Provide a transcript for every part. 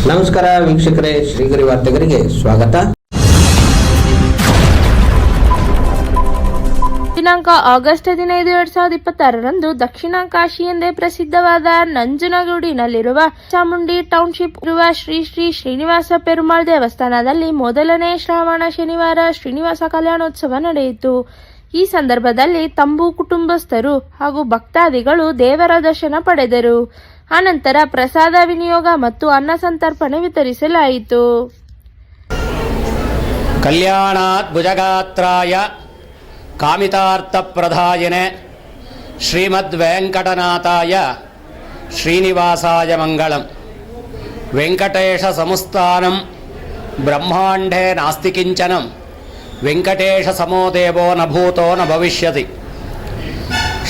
ನಮಸ್ಕಾರ ವೀಕ್ಷಕರೇ, ಶ್ರೀಗರಿ ವಾರ್ತೆಗರಿಗೆ ಸ್ವಾಗತ. ದಿನಾಂಕ ಆಗಸ್ಟ್ 15, 2026ರಂದು ದಕ್ಷಿಣ ಕಾಶಿ ಎಂದೇ ಪ್ರಸಿದ್ಧವಾದ ನಂಜನಗೂಡಿನಲ್ಲಿರುವ ಚಾಮುಂಡಿ ಟೌನ್ಶಿಪ್ ಇರುವ ಶ್ರೀ ಶ್ರೀ ಶ್ರೀನಿವಾಸ ಪೆರುಮಾಳ್ ದೇವಸ್ಥಾನದಲ್ಲಿ ಮೊದಲನೇ ಶ್ರಾವಣ ಶನಿವಾರ ಶ್ರೀನಿವಾಸ ಕಲ್ಯಾಣೋತ್ಸವ ನಡೆಯಿತು. ಈ ಸಂದರ್ಭದಲ್ಲಿ ತಂಬು ಕುಟುಂಬಸ್ಥರು ಹಾಗೂ ಭಕ್ತಾದಿಗಳು ದೇವರ ದರ್ಶನ ಪಡೆದರು. ಅನಂತರ ಪ್ರಸಾದ ವಿನಿಯೋಗ ಮತ್ತು ಅನ್ನ ಸಂತರ್ಪಣೆ ವಿತರಿಸಲಾಯಿತು. ಕಲ್ಯಾಣಾತ್ ಭುಜಗಾತ್ರಾಯ ಕಾಮಿತಾರ್ಥಪ್ರದಾಯನೆ ಶ್ರೀಮದ್ ವೆಂಕಟನಾಥಾಯ ಶ್ರೀನಿವಾಸಾಯ ಮಂಗಳಂ. ವೆಂಕಟೇಶ ಸಮುಸ್ಥಾನಂ ಬ್ರಹ್ಮಾಂಡೇ ನಾಸ್ತಿ ಕಿಂಚನಂ ವೆಂಕಟೇಶ ಸಮೋ ದೇವೋ ನ ಭೂತೋ ನ ಭವಿಷ್ಯತಿ.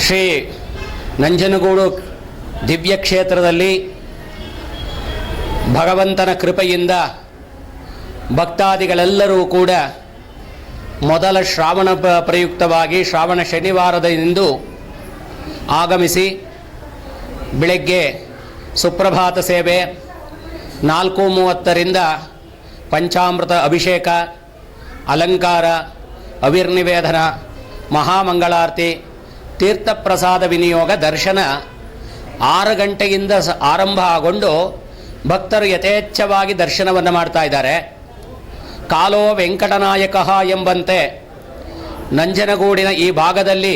ಶ್ರೀ ನಂಜನಗೂಡು ದಿವ್ಯ ಕ್ಷೇತ್ರದಲ್ಲಿ ಭಗವಂತನ ಕೃಪೆಯಿಂದ ಭಕ್ತಾದಿಗಳೆಲ್ಲರೂ ಕೂಡ ಮೊದಲ ಶ್ರಾವಣ ಪ್ರಯುಕ್ತವಾಗಿ ಶ್ರಾವಣ ಶನಿವಾರದಿಂದು ಆಗಮಿಸಿ ಬೆಳಗ್ಗೆ ಸುಪ್ರಭಾತ ಸೇವೆ 4:30ರಿಂದ ಪಂಚಾಮೃತ ಅಭಿಷೇಕ, ಅಲಂಕಾರ, ಅವಿರ್ನಿವೇದನ, ಮಹಾಮಂಗಳಾರತಿ, ತೀರ್ಥಪ್ರಸಾದ ವಿನಿಯೋಗ, ದರ್ಶನ 6 ಗಂಟೆಯಿಂದ ಆರಂಭ ಆಗೊಂಡು ಭಕ್ತರು ಯಥೇಚ್ಛವಾಗಿ ದರ್ಶನವನ್ನು ಮಾಡ್ತಾ ಇದ್ದಾರೆ. ಕಾಲೋ ವೆಂಕಟನಾಯಕ ಎಂಬಂತೆ ನಂಜನಗೂಡಿನ ಈ ಭಾಗದಲ್ಲಿ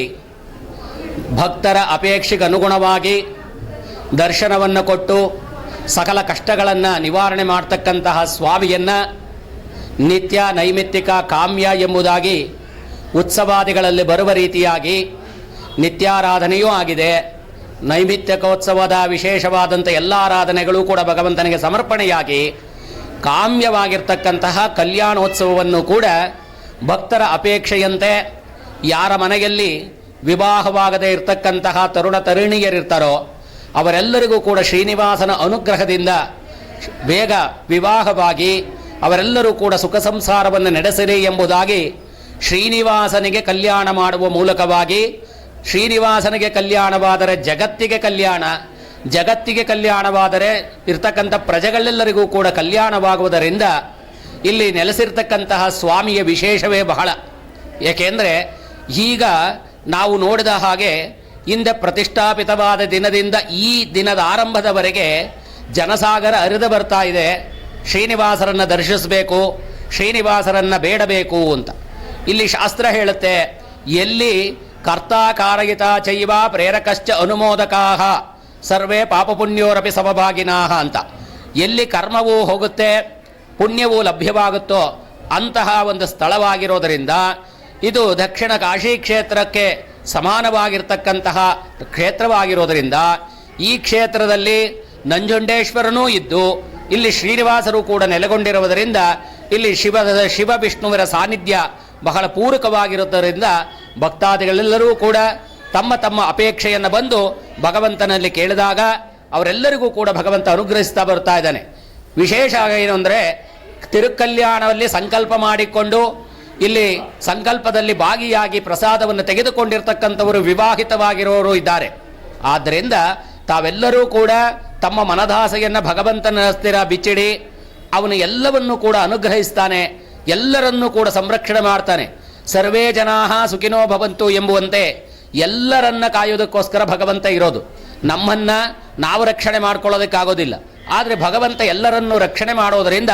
ಭಕ್ತರ ಅಪೇಕ್ಷೆಗೆ ಅನುಗುಣವಾಗಿ ದರ್ಶನವನ್ನು ಕೊಟ್ಟು ಸಕಲ ಕಷ್ಟಗಳನ್ನು ನಿವಾರಣೆ ಮಾಡ್ತಕ್ಕಂತಹ ಸ್ವಾಮಿಯನ್ನು ನಿತ್ಯ ನೈಮಿತ್ತಿಕ ಕಾಮ್ಯ ಎಂಬುದಾಗಿ ಉತ್ಸವಾದಿಗಳಲ್ಲಿ ಬರುವ ರೀತಿಯಾಗಿ ನಿತ್ಯಾರಾಧನೆಯೂ ಆಗಿದೆ. ನೈಮಿತ್ತಿಕೋತ್ಸವದ ವಿಶೇಷವಾದಂಥ ಎಲ್ಲ ಆರಾಧನೆಗಳು ಕೂಡ ಭಗವಂತನಿಗೆ ಸಮರ್ಪಣೆಯಾಗಿ ಕಾಮ್ಯವಾಗಿರ್ತಕ್ಕಂತಹ ಕಲ್ಯಾಣೋತ್ಸವವನ್ನು ಕೂಡ ಭಕ್ತರ ಅಪೇಕ್ಷೆಯಂತೆ ಯಾರ ಮನೆಯಲ್ಲಿ ವಿವಾಹವಾಗದೇ ಇರತಕ್ಕಂತಹ ತರುಣ ತರುಣಿಯರಿರ್ತಾರೋ ಅವರೆಲ್ಲರಿಗೂ ಕೂಡ ಶ್ರೀನಿವಾಸನ ಅನುಗ್ರಹದಿಂದ ಬೇಗ ವಿವಾಹವಾಗಿ ಅವರೆಲ್ಲರೂ ಕೂಡ ಸುಖ ಸಂಸಾರವನ್ನು ನಡೆಸಿರಿ ಎಂಬುದಾಗಿ ಶ್ರೀನಿವಾಸನಿಗೆ ಕಲ್ಯಾಣ ಮಾಡುವ ಮೂಲಕವಾಗಿ ಶ್ರೀನಿವಾಸನಿಗೆ ಕಲ್ಯಾಣವಾದರೆ ಜಗತ್ತಿಗೆ ಕಲ್ಯಾಣ, ಜಗತ್ತಿಗೆ ಕಲ್ಯಾಣವಾದರೆ ಇರ್ತಕ್ಕಂಥ ಪ್ರಜೆಗಳೆಲ್ಲರಿಗೂ ಕೂಡ ಕಲ್ಯಾಣವಾಗುವುದರಿಂದ ಇಲ್ಲಿ ನೆಲೆಸಿರ್ತಕ್ಕಂತಹ ಸ್ವಾಮಿಯ ವಿಶೇಷವೇ ಬಹಳ. ಏಕೆಂದರೆ ಈಗ ನಾವು ನೋಡಿದ ಹಾಗೆ ಹಿಂದೆ ಪ್ರತಿಷ್ಠಾಪಿತವಾದ ದಿನದಿಂದ ಈ ದಿನದ ಆರಂಭದವರೆಗೆ ಜನಸಾಗರ ಹರಿದು ಬರ್ತಾ ಇದೆ. ಶ್ರೀನಿವಾಸರನ್ನು ದರ್ಶಿಸಬೇಕು, ಶ್ರೀನಿವಾಸರನ್ನು ಬೇಡಬೇಕು ಅಂತ ಇಲ್ಲಿ ಶಾಸ್ತ್ರ ಹೇಳುತ್ತೆ. ಎಲ್ಲಿ ಕರ್ತಾ ಕಾರಯಿತ ಚೈವ ಪ್ರೇರಕಶ್ಚ ಅನುಮೋದಕಾಹ ಸರ್ವೇ ಪಾಪಪುಣ್ಯೋರಪಿ ಸಮಭಾಗಿನಾಹ ಅಂತ. ಎಲ್ಲಿ ಕರ್ಮವೂ ಹೋಗುತ್ತೆ, ಪುಣ್ಯವೂ ಲಭ್ಯವಾಗುತ್ತೋ ಅಂತಹ ಒಂದು ಸ್ಥಳವಾಗಿರೋದರಿಂದ ಇದು ದಕ್ಷಿಣ ಕಾಶಿ ಕ್ಷೇತ್ರಕ್ಕೆ ಸಮಾನವಾಗಿರ್ತಕ್ಕಂತಹ ಕ್ಷೇತ್ರವಾಗಿರೋದರಿಂದ ಈ ಕ್ಷೇತ್ರದಲ್ಲಿ ನಂಜುಂಡೇಶ್ವರನೂ ಇದ್ದು ಇಲ್ಲಿ ಶ್ರೀನಿವಾಸರು ಕೂಡ ನೆಲೆಗೊಂಡಿರುವುದರಿಂದ ಇಲ್ಲಿ ಶಿವ ವಿಷ್ಣುವರ ಸಾನ್ನಿಧ್ಯ ಬಹಳ ಪೂರಕವಾಗಿರುವುದರಿಂದ ಭಕ್ತಾದಿಗಳೆಲ್ಲರೂ ಕೂಡ ತಮ್ಮ ತಮ್ಮ ಅಪೇಕ್ಷೆಯನ್ನು ಬಂದು ಭಗವಂತನಲ್ಲಿ ಕೇಳಿದಾಗ ಅವರೆಲ್ಲರಿಗೂ ಕೂಡ ಭಗವಂತ ಅನುಗ್ರಹಿಸ್ತಾ ಬರ್ತಾ ಇದ್ದಾನೆ. ವಿಶೇಷ ಏನು ಅಂದರೆ ತಿರುಕಲ್ಯಾಣದಲ್ಲಿ ಸಂಕಲ್ಪ ಮಾಡಿಕೊಂಡು ಇಲ್ಲಿ ಸಂಕಲ್ಪದಲ್ಲಿ ಭಾಗಿಯಾಗಿ ಪ್ರಸಾದವನ್ನು ತೆಗೆದುಕೊಂಡಿರ್ತಕ್ಕಂಥವರು ವಿವಾಹಿತವಾಗಿರೋರು ಇದ್ದಾರೆ. ಆದ್ದರಿಂದ ತಾವೆಲ್ಲರೂ ಕೂಡ ತಮ್ಮ ಮನದಾಸೆಯನ್ನು ಭಗವಂತನ ಹತ್ತಿರ ಬಿಚ್ಚಿಡಿ ಅವನು ಎಲ್ಲವನ್ನೂ ಕೂಡ ಅನುಗ್ರಹಿಸ್ತಾನೆ, ಎಲ್ಲರನ್ನೂ ಕೂಡ ಸಂರಕ್ಷಣೆ ಮಾಡ್ತಾನೆ. ಸರ್ವೇ ಜನಾಃ ಸುಖಿನೋ ಭವಂತು ಎಂಬುವಂತೆ ಎಲ್ಲರನ್ನ ಕಾಯೋದಕ್ಕೋಸ್ಕರ ಭಗವಂತ ಇರೋದು. ನಮ್ಮನ್ನು ನಾವು ರಕ್ಷಣೆ ಮಾಡ್ಕೊಳ್ಳೋದಕ್ಕಾಗೋದಿಲ್ಲ, ಆದರೆ ಭಗವಂತ ಎಲ್ಲರನ್ನೂ ರಕ್ಷಣೆ ಮಾಡೋದರಿಂದ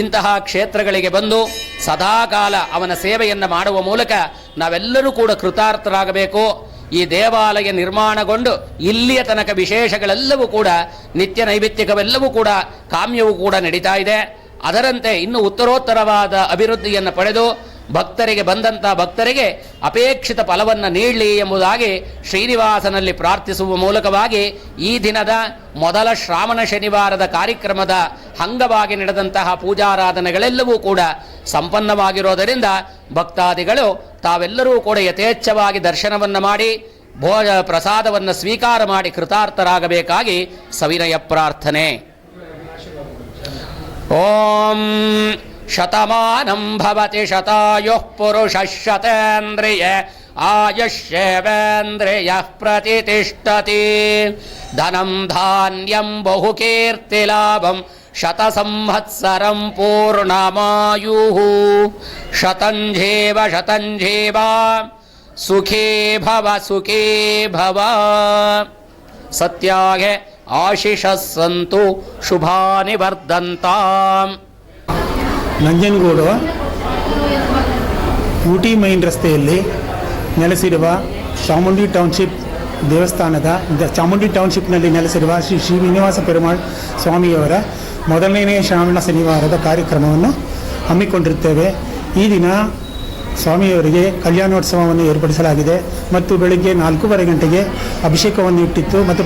ಇಂತಹ ಕ್ಷೇತ್ರಗಳಿಗೆ ಬಂದು ಸದಾಕಾಲ ಅವನ ಸೇವೆಯನ್ನು ಮಾಡುವ ಮೂಲಕ ನಾವೆಲ್ಲರೂ ಕೂಡ ಕೃತಾರ್ಥರಾಗಬೇಕು. ಈ ದೇವಾಲಯ ನಿರ್ಮಾಣಗೊಂಡು ಇಲ್ಲಿಯ ತನಕ ವಿಶೇಷಗಳೆಲ್ಲವೂ ಕೂಡ ನಿತ್ಯ ನೈಮಿತ್ತಿಕವೆಲ್ಲವೂ ಕೂಡ ಕಾಮ್ಯವೂ ಕೂಡ ನಡೀತಾ ಇದೆ. ಅದರಂತೆ ಇನ್ನು ಉತ್ತರೋತ್ತರವಾದ ಅಭಿವೃದ್ಧಿಯನ್ನು ಪಡೆದು ಭಕ್ತರಿಗೆ ಬಂದಂಥ ಭಕ್ತರಿಗೆ ಅಪೇಕ್ಷಿತ ಫಲವನ್ನು ನೀಡಲಿ ಎಂಬುದಾಗಿ ಶ್ರೀನಿವಾಸನಲ್ಲಿ ಪ್ರಾರ್ಥಿಸುವ ಮೂಲಕವಾಗಿ ಈ ದಿನದ ಮೊದಲ ಶ್ರಾವಣ ಶನಿವಾರದ ಕಾರ್ಯಕ್ರಮದ ಅಂಗವಾಗಿ ನಡೆದಂತಹ ಪೂಜಾರಾಧನೆಗಳೆಲ್ಲವೂ ಕೂಡ ಸಂಪನ್ನವಾಗಿರೋದರಿಂದ ಭಕ್ತಾದಿಗಳು ತಾವೆಲ್ಲರೂ ಕೂಡ ಯಥೇಚ್ಛವಾಗಿ ದರ್ಶನವನ್ನು ಮಾಡಿ ಪ್ರಸಾದವನ್ನು ಸ್ವೀಕಾರ ಮಾಡಿ ಕೃತಾರ್ಥರಾಗಬೇಕಾಗಿ ಸವಿನಯ ಪ್ರಾರ್ಥನೆ. ಓಂ ಶತಮಾನಂ ಭವತಿ ಶತಾಯುಃ ಪುರುಷಃ ಶತೇಂದ್ರಿಯ ಆಯುಷ್ಯೇವೇಂದ್ರಿಯಃ ಪ್ರತಿಷ್ಠತಿ ಧನಂ ಧಾನ್ಯಂ ಬಹುಕೀರ್ತಿಲಾಭಂ ಶತಸಂವತ್ಸರಂ ಪೂರ್ಣಮಾಯುಃ ಶತಂಜೇವ ಶತಂಜೇವ ಸುಖೇ ಭವ ಸತ್ಯಾಗೆ ಆಶಿಷಸ್ಸಂತು ಶುಭಾನಿ ವರ್ಧಂತಾಂ. ನಂಜನಗೂಡು ಊಟಿ ಮೈನ್ ರಸ್ತೆಯಲ್ಲಿ ನೆಲೆಸಿರುವ ಚಾಮುಂಡಿ ಟೌನ್ಶಿಪ್ ದೇವಸ್ಥಾನದ ಚಾಮುಂಡಿ ಟೌನ್ಶಿಪ್ನಲ್ಲಿ ನೆಲೆಸಿರುವ ಶ್ರೀ ಶ್ರೀನಿವಾಸ ಪೆರುಮಾಳ್ ಸ್ವಾಮಿಯವರ ಮೊದಲನೇ ಶ್ರಾವಣ ಶನಿವಾರದ ಕಾರ್ಯಕ್ರಮವನ್ನು ಹಮ್ಮಿಕೊಂಡಿರುತ್ತೇವೆ. ಈ ದಿನ ಸ್ವಾಮಿಯವರಿಗೆ ಕಲ್ಯಾಣೋತ್ಸವವನ್ನು ಏರ್ಪಡಿಸಲಾಗಿದೆ ಮತ್ತು ಬೆಳಗ್ಗೆ 4:15 ಗಂಟೆಗೆ ಅಭಿಷೇಕವನ್ನು ಇಟ್ಟಿತ್ತು ಮತ್ತು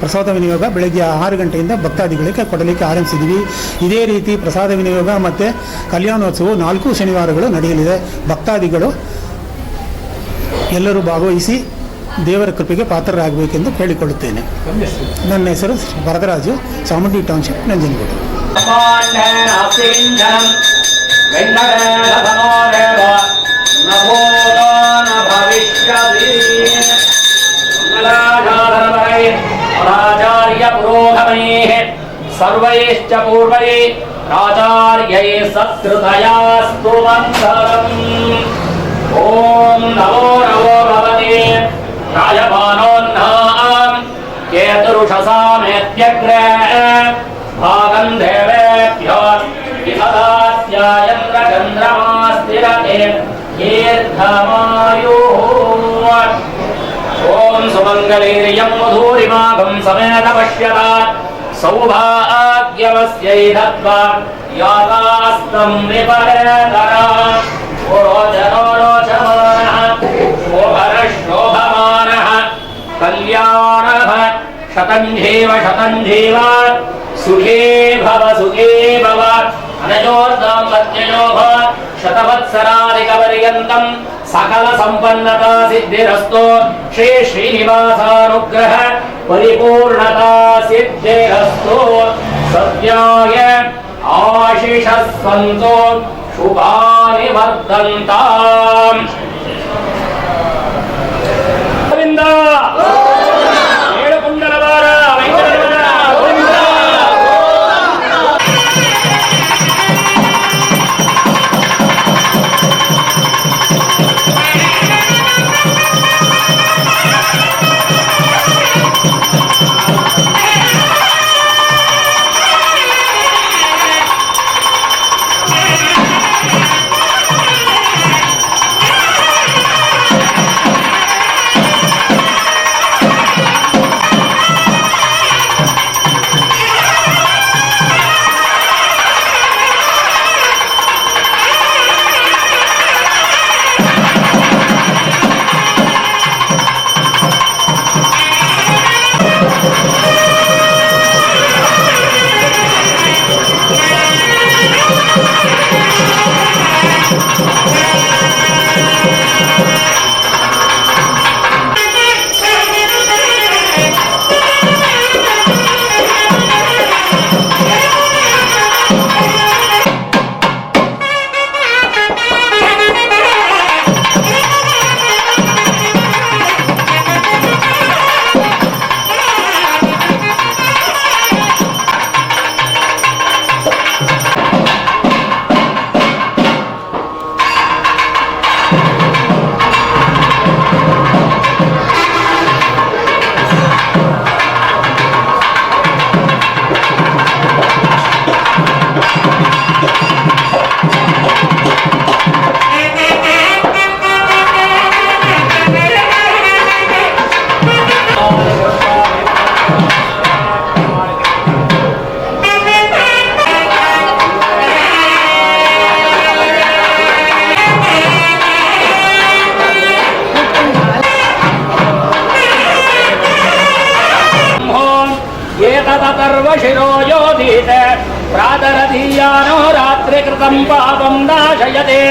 ಪ್ರಸಾದ ವಿನಿಯೋಗ ಬೆಳಗ್ಗೆ 6 ಗಂಟೆಯಿಂದ ಭಕ್ತಾದಿಗಳಿಗೆ ಕೊಡಲಿಕ್ಕೆ ಆರಂಭಿಸಿದ್ವಿ. ಇದೇ ರೀತಿ ಪ್ರಸಾದ ವಿನಿಯೋಗ ಮತ್ತು ಕಲ್ಯಾಣೋತ್ಸವ 4 ಶನಿವಾರಗಳು ನಡೆಯಲಿದೆ. ಭಕ್ತಾದಿಗಳು ಎಲ್ಲರೂ ಭಾಗವಹಿಸಿ ದೇವರ ಕೃಪೆಗೆ ಪಾತ್ರರಾಗಬೇಕೆಂದು ಕೇಳಿಕೊಳ್ಳುತ್ತೇನೆ. ನನ್ನ ಹೆಸರು ವರದರಾಜು, ಚಾಮುಂಡಿ ಟೌನ್ಶಿಪ್, ನಂಜನಗೂಡು. ಸರ್ವೈಶ್ಚ ಪೂರ್ವೈ ಆಚಾರ್ಯೈ ಸತ್ಕೃತಯಾಸ್ತು ಮಂಗಳಂ. ಓಂ ನಮೋ ನಮೋ ಭಗವತೆ ರಾಜಮಾನೋನ್ನಾಂ ಕೇತುರುಷಸಾಮೇತ್ಯಗ್ರೇ ಭಾಗಂ ದೇವೇಭ್ಯೋ ವಿಹದಾಸ್ಯಾಯಂದ್ರ ಚಂದ್ರಮಾಸ್ತಿರತೆ ದೀರ್ಘಮಾಯುಃ. ಓಂ ಸುಮಂಗಲೀರ್ಯಂ ಮಧೂರಿಮಾಗಂ ಸಮೇತ ಪಶ್ಯತಾತ್ ಸೌಭಾಗ್ಯವಸ್ಯೈ ದತ್ವಾ ಯಾಗಾಸ್ತಂ ವಿಪರೇತರ. ಶೋಭಮಾನಃ ಕಲ್ಯಾಣಃ ಶತಂಜೇವ ಶತಂಜೇವ ಸುಖೇ ಭವ ಅನಯೋರ್ದಾಂಪತ್ಯಯೋಃ ಶತವತ್ಸರಾಧಿಕಪರ್ಯಂತಂ ಸಕಲ ಸಂಪನ್ನತಾ ಸಿದ್ಧಿರಸ್ತು. ಶ್ರೀ ಶ್ರೀನಿವಾಸಾನುಗ್ರಹ ಪರಿಪೂರ್ಣತಾ ಸಿದ್ಧಿರಸ್ತು. ಸತ್ಯಾಯ ಆಶಿಷಸ್ಸಂತು ಶುಭಾನಿ ವರ್ಧಂತಾಂ. ಗೋವಿಂದ ಏಳುಕುಂಡಲವಾರ ವೆಂಕಟರಮಣ ಗೋವಿಂದ. सर्वशिरो योधीत प्रातरधीयानो रात्रिकृतं पापं नाशयते.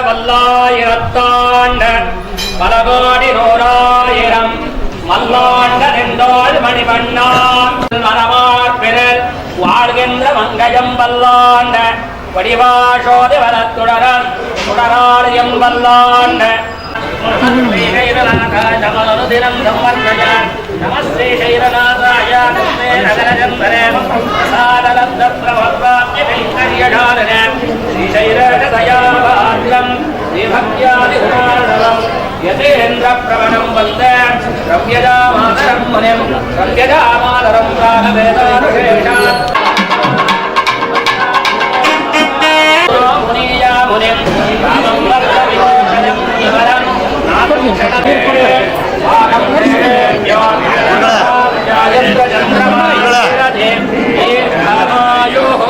பல்லாயிரத்தாண்டு பலகோடி நூறாயிரம் மல்லாண்ட நின்றோள் மணிவண்ணா மரமார்பினர் வாழ்கின்ற மங்கயம் பல்லாண்ட வடிவாசோதி வனத்துடரன் துடராளியம் பல்லாண்ட தினம் நமஸ்ரீ சைரநாதாய நமே நகரஜந்தரே பிரசாதலப்த பிரவர்வாப்ய கைங்கர்யசாலின ஸ்ரீசைரதயாபாத்ரம் ஸ்ரீபக்யாதிகுணார்ணவம் யதேந்திர பிரவணம் வந்தே ரம்யஜா மாதரம் முனிம் ரம்யஜா மாதரம் ராகவேதானுஷேஷாத் முனியா முனிம் ராமம் வர்த்தவிஷயம் இவரம் நாமம் ஷடதே வாகம் யோ ஜாயந்திர சந்திரமாயுரதே தீர்ഘാമായുः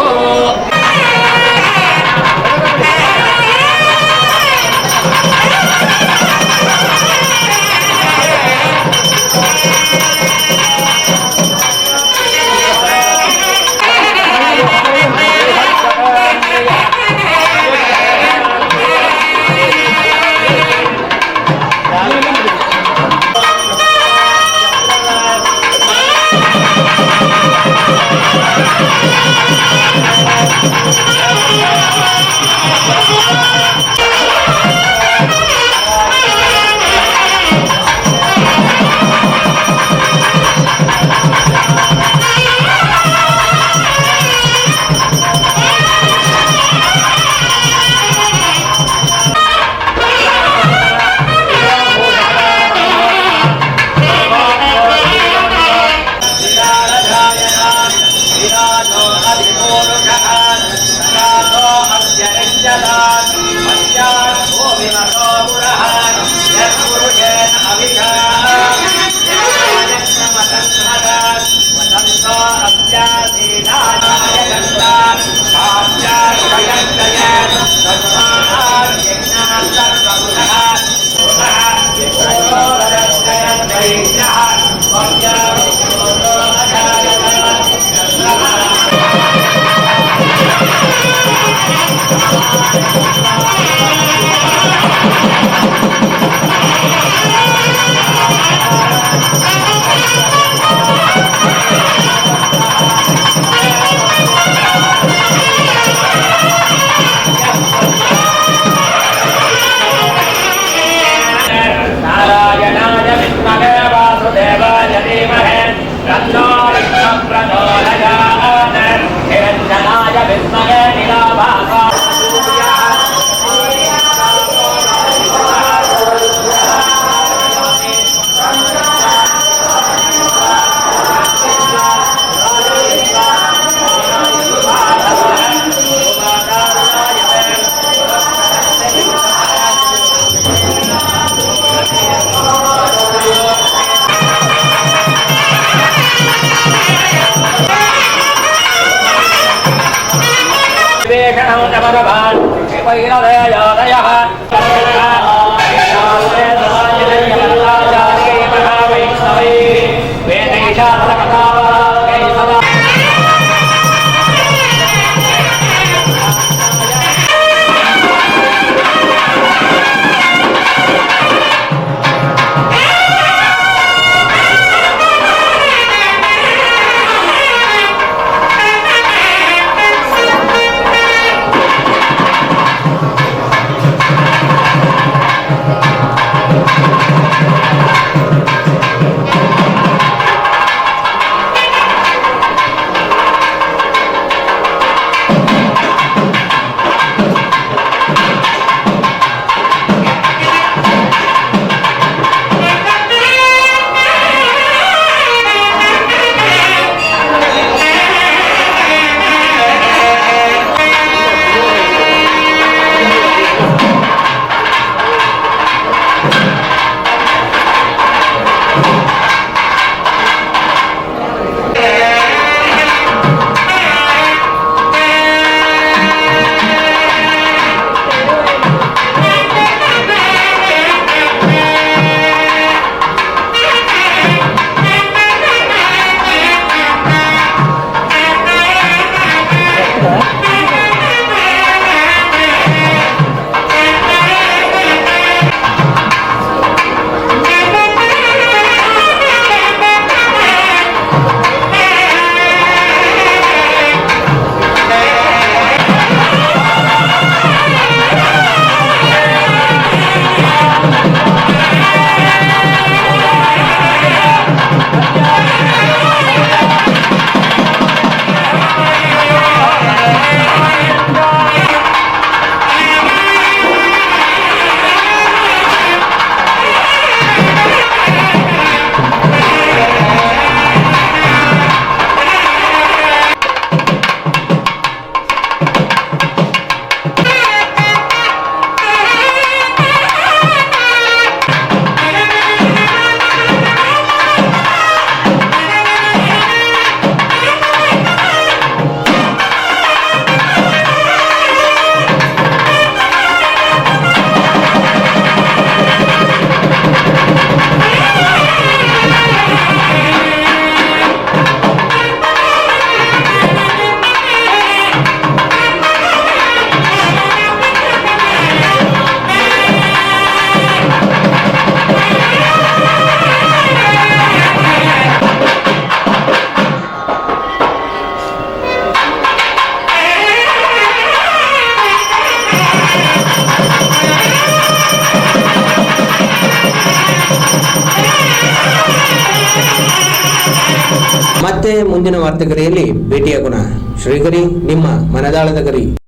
ಮತ್ತೆ ಮುಂದಿನ ವಾರ್ತೆಗರಿಯಲ್ಲಿ ಭೇಟಿಯಾಗೋಣ. ಶ್ರೀಗರಿ, ನಿಮ್ಮ ಮನದಾಳದ ಗರಿ.